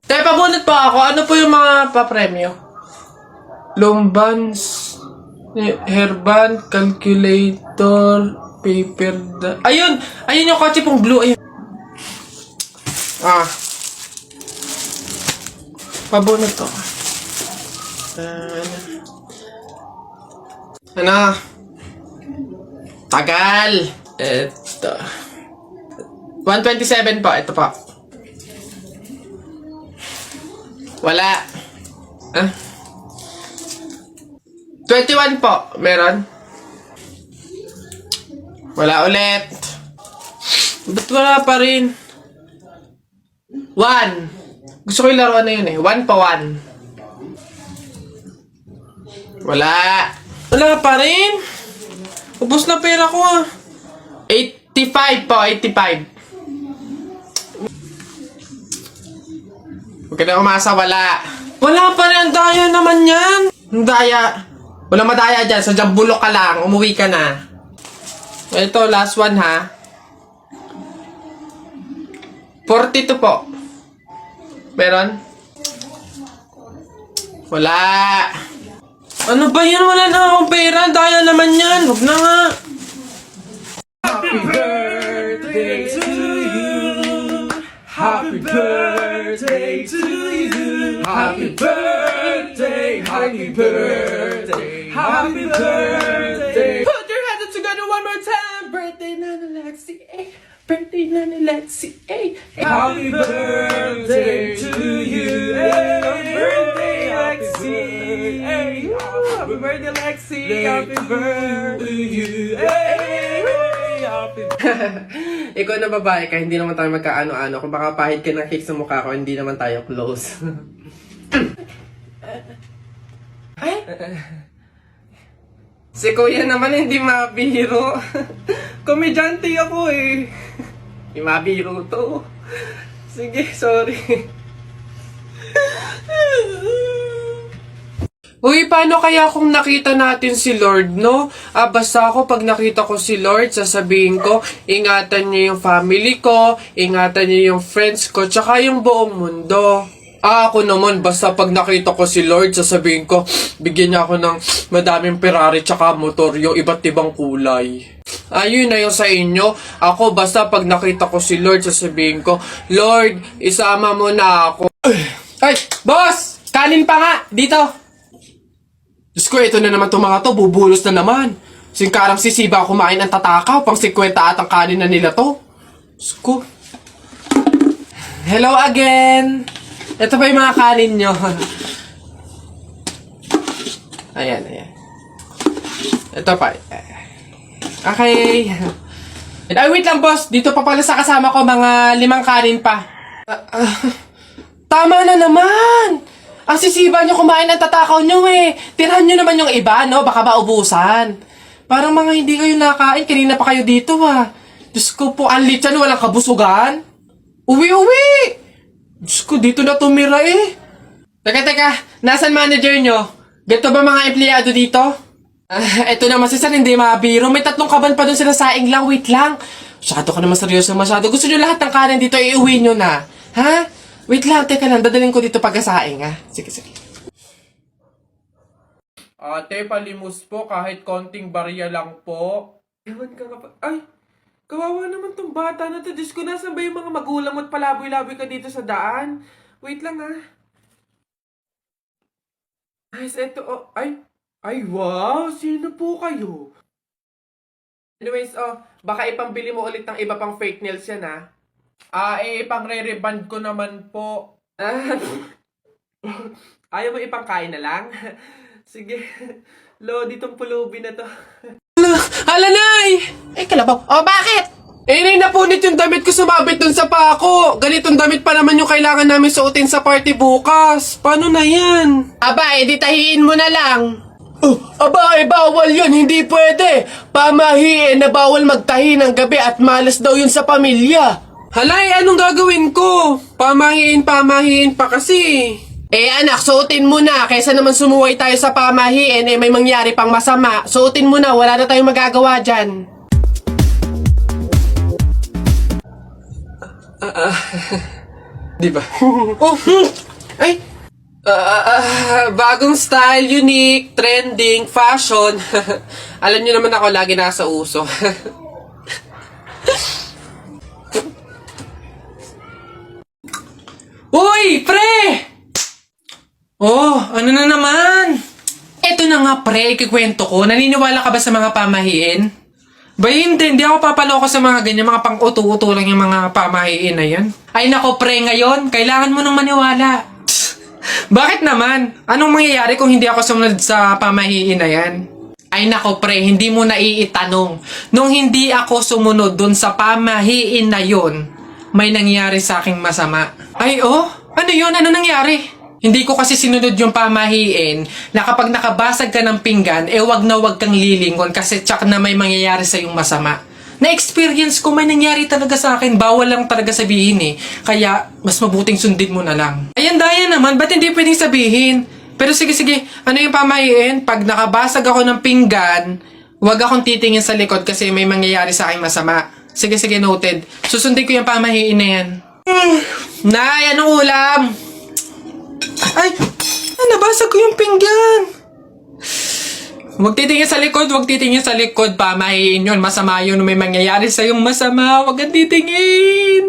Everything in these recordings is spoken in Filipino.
Kaya pabunot pa ako, ano po yung mga papremyo? Lombans, hairband, calculator, paper, ayun! Ayun yung kotse pong blue, ayun. Pabunot to. Ano? Tagal! Ito. 127 po, ito po. Wala. 21 po, meron? Wala ulit. Ba't wala pa rin? 1. Gusto ko yung laruan na yun eh. 1 pa 1. Wala. Wala pa rin. Ubus na pera ko ah. 85 po, 85. Huwag ka na umasa, wala. Wala pa rin, ang daya naman yan. Ang daya. Walang madaya dyan, sadyang bulok ka lang, umuwi ka na. Ito, last one ha. 42 po. Meron? Wala. Ano ba yan? Wala na akong pera. Daya naman yan. Huwag na nga. Happy birthday to you. Happy birthday to you. Happy birthday. Happy birthday. Happy birthday. Put your hands together one more time. Birthday, Nana Lexi. Birthday, Nana Lexi. Happy birthday to you. Happy birthday, Lexi. Happy birthday, Lexi. Happy birthday to you. Ikaw na babae ka, hindi naman tayo magkaano-ano. Kung baka pahid ka ng cake sa mukha ko, hindi naman tayo close. Ay? Si kuya naman hindi mabiro. Komedyante ako eh. Hindi mabiro to. Sige, sorry. Uy, paano kaya kung nakita natin si Lord, no? Basta ako pag nakita ko si Lord, sasabihin ko, ingatan niyo yung family ko, ingatan niyo yung friends ko, tsaka yung buong mundo. Ako naman, basta pag nakita ko si Lord, sasabihin ko, bigyan niya ako ng madaming Ferrari tsaka motor, yung iba't ibang kulay. Ayun na yung sa inyo. Ako, basta pag nakita ko si Lord, sasabihin ko, Lord, isama mo na ako. Ay, boss! Kanin pa nga! Dito! Diyos ko, ito na naman itong mga to, bubulos na naman. Singkarang sisiba kumain ng tatakaw, pang 50 at ang kanin na nila to. Diyos ko. Hello again! Ito pa yung mga kanin nyo. Ayan, ayan. Ito pa. Okay. Ay, wait lang boss. Dito pa pala sa kasama ko, mga 5 kanin pa. Tama na naman! Ang sisiba nyo kumain ng tatakaw nyo eh. Tirahan nyo naman yung iba, no? Baka maubusan. Parang mga hindi kayo nakain. Kanina pa kayo dito, ah. Diyos ko po, ang litsan, walang kabusugan. Uwi! Diyos ko, dito na tumira eh. Teka. Nasaan manager nyo? Ganito ba mga empleyado dito? Eto naman si Sir, hindi mabiro. May 3 kaban pa dun sila saing lang. Wait lang. Masyado ka naman seryoso masyado. Gusto nyo lahat ng kanin dito, iuwi nyo na. Ha? Wait lang, teka lang. Dadaling ko dito pagkasaing, ha? Sige. Ate, palimos po. Kahit konting barya lang po. Ewan ka nga pa. Ay, kawawa naman tong bata na to. Diyos ko, nasan ba yung mga magulang mo't palaboy-laboy ka dito sa daan? Wait lang, ha? Ay, eto, oh. Ay, wow. Sino po kayo? Anyways, baka ipambili mo ulit ng iba pang fake nails yan, ha? Pang-re-reband ko naman po. Ayaw mo ipangkain na lang? Sige. Lodi tong pulubi na to. Hala, Nay! Kalabaw. Bakit? Napunit yung damit ko sumabit dun sa pako. Ganitong damit pa naman yung kailangan namin suotin sa party bukas. Paano na yan? Di tahiin mo na lang. Bawal yun. Hindi pwede. Pamahiin na bawal magtahi ng gabi at malas daw yun sa pamilya. Halay, anong gagawin ko? Pamahiin pa kasi. Anak, suotin mo na. Kaysa naman sumuway tayo sa pamahiin, may mangyari pang masama. Suotin mo na, wala na tayong magagawa dyan. Di ba? Oh, ay! Bagong style, unique, trending, fashion. Alam niyo naman ako, lagi nasa uso. Uy, pre! Oh, ano na naman? Eto na nga pre, ikikwento ko. Naniniwala ka ba sa mga pamahiin? Ba hindi ako papaloko sa mga ganyan, mga pang-uto-uto lang yung mga pamahiin na yan. Ay nako pre, ngayon, kailangan mo nang maniwala. Bakit naman? Anong mangyayari kung hindi ako sumunod sa pamahiin na yan? Ay nako pre, hindi mo na iitanong. Nung hindi ako sumunod dun sa pamahiin na yon, may nangyari sa aking masama. Ay oh, ano yun? Ano nangyari? Hindi ko kasi sinunod yung pamahiin na kapag nakabasag ka ng pinggan, wag na wag kang lilingon kasi tsak na may mangyayari sa yung masama. Na-experience ko, may nangyari talaga sa akin. Bawal lang talaga sabihin eh. Kaya, mas mabuting sundin mo na lang. Ayan, daya naman. Ba't hindi pwedeng sabihin? Pero sige. Ano yung pamahiin? Pag nakabasag ako ng pinggan, wag akong titingin sa likod kasi may mangyayari sa akin masama. Sige, noted. Susundin ko yung pamahiin na yan. Nay, anong ulam? Ay, nabasag ko yung pinggan. Huwag titingin sa likod, pamahiin yun. Masama yun, may mangyayari sa'yong masama. Huwag kang titingin.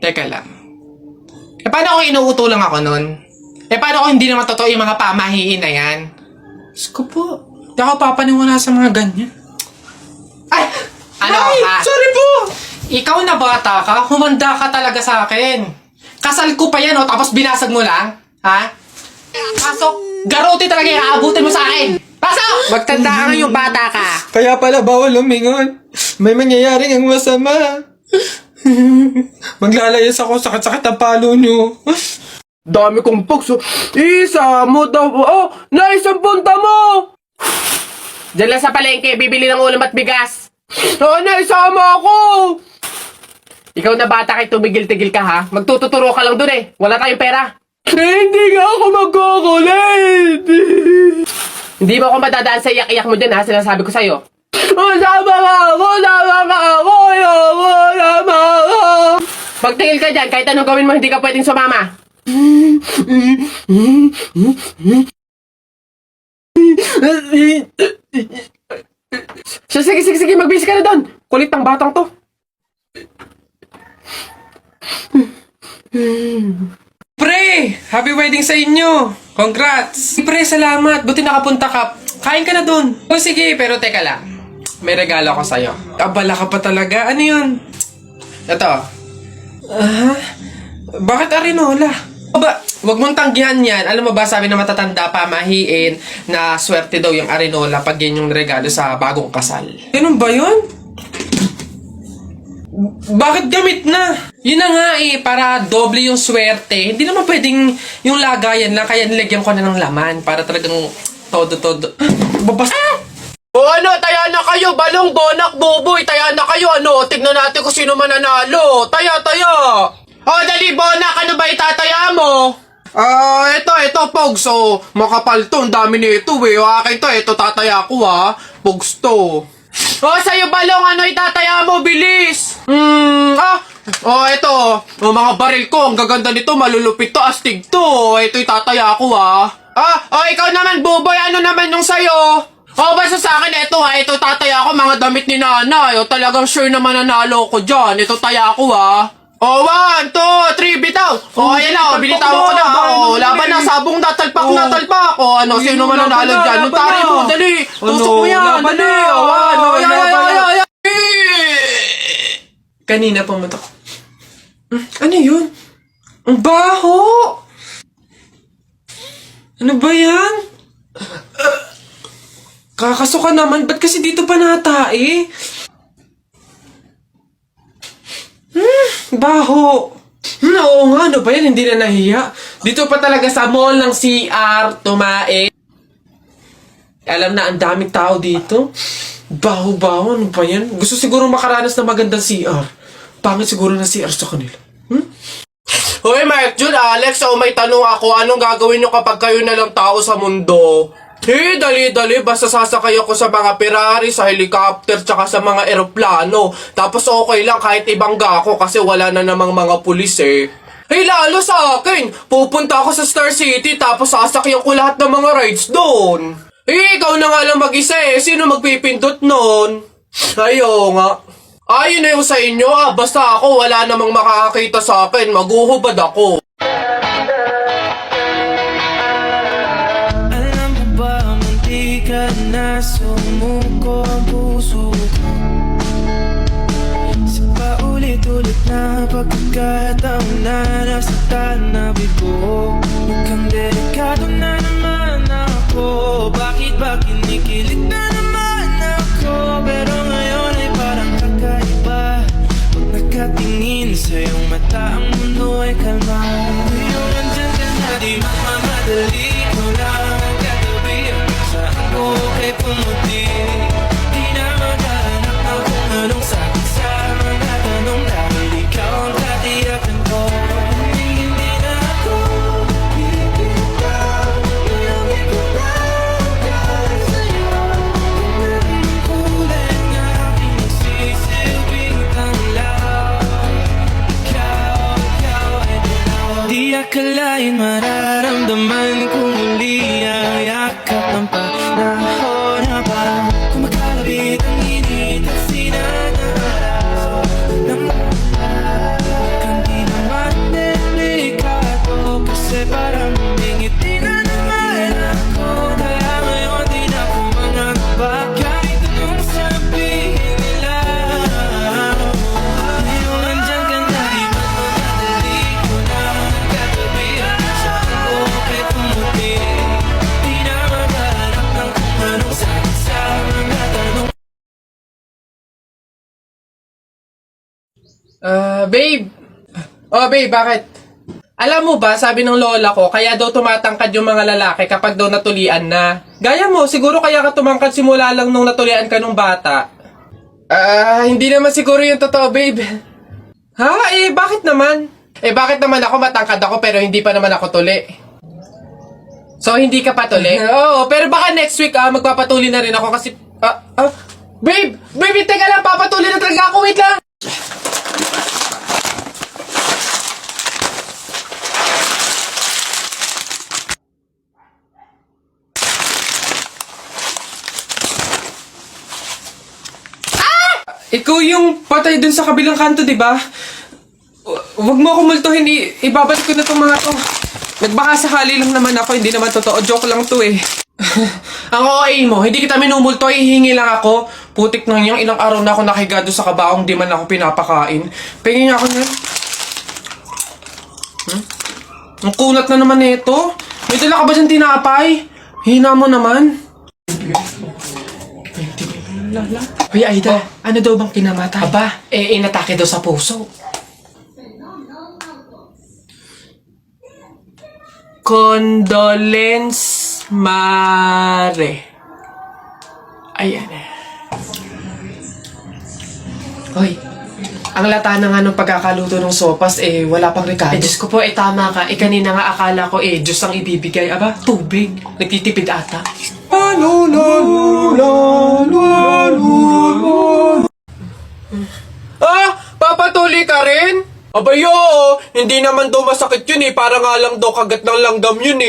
Teka lang. Paano kung inuuto lang ako nun? Paano kung hindi naman totoo yung mga pamahiin na yan? Diyos ko po, hindi ako papaniwala sa mga ganyan. Ay! Ano ka? Sorry po! Ikaw na bata ka, humanda ka talaga sa akin. Kasal ko pa yan, tapos binasag mo lang? Ha? Pasok! Garote talaga yung aabutin mo sa akin! Pasok! Magtanda ka yung bata ka. Kaya pala bawal lumingon. May mangyayaring ang masama. Maglalayas ako, sakit-sakit ang palo nyo. Dami kong pugs. Isa mo daw. Oh, naisang punta mo! Diyan lang sa palengke, bibili ng ulam at bigas. Naisama ako! Ikaw na bata kay tumigil-tigil ka ha? Magtututuro ka lang dun eh. Wala tayong pera. Hindi nga ako magkukulit. Hindi mo ako madadaan sa iyak-iyak mo dyan ha, sinasabi ko sa'yo. Sama ka ako! Pagtingil ka dyan, kahit anong gawin mo, hindi ka pwedeng sumama. Sige, magbihis ka na doon. Kulit ng batang to. Pre! Happy wedding sa inyo! Congrats! Pre, salamat! Buti nakapunta ka. Kain ka na dun. O sige, pero teka lang. May regalo ko sa'yo. Abala ka pa talaga. Ano yun? Ito. Bakit arinola? Aba, wag mong tanggihan yan. Alam mo ba, sabi na matatanda pa, mahiin na swerte daw yung arinola pag yan yung regalo sa bagong kasal. Ganun ba yun? Bakit gamit na? Yun na nga para doble yung swerte. Hindi naman pwedeng yung lagayan lang, kaya nilagyan ko na ng laman para talagang todo. Babas... O ano, taya na kayo, balong, bonak, buboy, taya na kayo, ano, tignan natin kung sino mananalo. Taya. O, dali, bonak, ano ba itataya mo? Ito, Pogs, makapal to, ang dami nito, akin to, ito tataya ko, Pogs to. Sa'yo, balong, ano itataya mo, bilis? Ito, mga baril ko, ang gaganda nito, malulupit to, astig to, ito itataya ko, ikaw naman, buboy, ano naman yung sa'yo? Basta sa akin, ito tataya ko, mga damit ni nanay. Talagang sure na mananalo ko dyan. Ito taya ko, 1, 2, 3, bitaw. Ayan na, binitawan ko na. Laban na, sabong natalpak. Ano, sino mananalo dyan? Nutari mo, dali. Tusok mo yan, dali. Kanina pumunta ko. Ano yun? Ang baho! Ano ba yan? Kakasuka naman, ba't kasi dito pa natae? Baho. Oo nga, ano ba yan? Hindi na nahiya. Dito pa talaga sa mall ng CR, tumae. Alam na, ang daming tao dito. Baho-baho, ano ba yan? Gusto siguro makaranas na magandang CR. Pangit siguro na CR sa kanila. Hoy, Mike Jun, Alex, may tanong ako. Anong gagawin nyo kapag kayo na lang tao sa mundo? Dali-dali, basta sasakay ako sa mga Ferrari, sa helicopter, tsaka sa mga eroplano. Tapos okay lang kahit ibangga ako kasi wala na namang mga pulis eh. Lalo sa akin, pupunta ako sa Star City tapos sasakyan ko lahat ng mga rides doon. Ikaw na nga lang mag-isa eh, sino magpipindot nun? Ayo nga. Ayun na yung sa inyo basta ako wala namang makakakita sa akin, maguhubad ako. Alam mo ba, munti ka na sumuko ang puso ko. Sa paulit-ulit na pagkakataon na nasaktan na bigo. Mukhang delikado na naman ako. Bakit ba kinikilig na naman ako? Pero ngayon ay parang kakaiba. Pag nakatingin sa iyong mata, ang mundo ay kalma. Ngayon andyan ka na, di magmamadali. Ikaw lang ang katabi. Saan ko kay pumuti? Di na maghahanap na kung anong sabi sa mga tanong. Dahil ikaw ang katiyakan ko. Hindi na ako bibitaw. Ilang ko lang dahil sa'yo. Kung meron ang kulay na aking nagsisilbing tanglaw. Ikaw ay dilaw. Di akalain mararamdaman kung muli ang yakap ng panahon habang kumakalapit ang init at sinanaraw ng mukhang di naman delikado kasi parang humingiti na naman ako. Kaya ngayon di na ako mangamba kahit anong sabihin nila. Ngayon andyan ka na, di magmamadali. Ko na ang katabi. Saan ko kay pumuti? Di na maghahanap ng kung anong sagot sa mga tanong. Babe. Oh, babe, bakit? Alam mo ba, sabi ng lola ko, kaya daw tumatangkad yung mga lalaki kapag daw natulian na. Gaya mo, siguro kaya ka tumangkad simula lang nung natulian ka nung bata. Hindi naman siguro yung totoo, babe. Ha? Bakit naman? Bakit naman ako matangkad ako pero hindi pa naman ako tuli? So, hindi ka patuli? Oo, pero baka next week, magpapatuli na rin ako kasi... Babe! Babe, teka lang, papatuli na talaga ako, wait lang! Ikaw yung patay dun sa kabilang kanto, di ba? Huwag mo ako multuhin, ibabalik ko na tong mga to. Nagbaka sakali lang naman ako, hindi naman totoo. Joke lang to eh. Ang OA mo, hindi kita minumulto, hihingi lang ako. Putik nang yung ilang araw na ako nakahiga doon sa kabaong, di man ako pinapakain. Pingin ako niyan. Ang kunat na naman nito. May dala ka ba dyan tinapay? Hina mo naman. Hoy, Aida, ano daw bang kinamatay? Aba, inatake daw sa puso. Condolence Mare. Ayan. Hoy, ang lata na nga ng pagkakaluto ng sopas, wala pang rekado. Diyos ko po, tama ka. Kanina nga akala ko, Diyos ang ibibigay. Aba, tubig. Nagtitipid ata. Papatuli ka rin? Abayo, hindi naman daw masakit yun para nga lang daw kagat ng langgam yun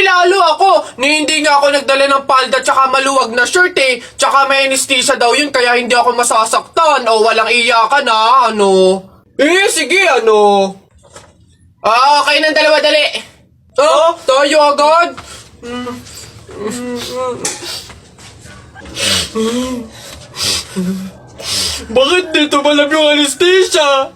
lalo ako, hindi nga ako nagdala ng palda tsaka maluwag na shirt tsaka may anesthesia daw yun kaya hindi ako masasaktan o walang iyakan sige okay ng dalawa dali. Tayo agad. Bakit dito malam yung anesthesia?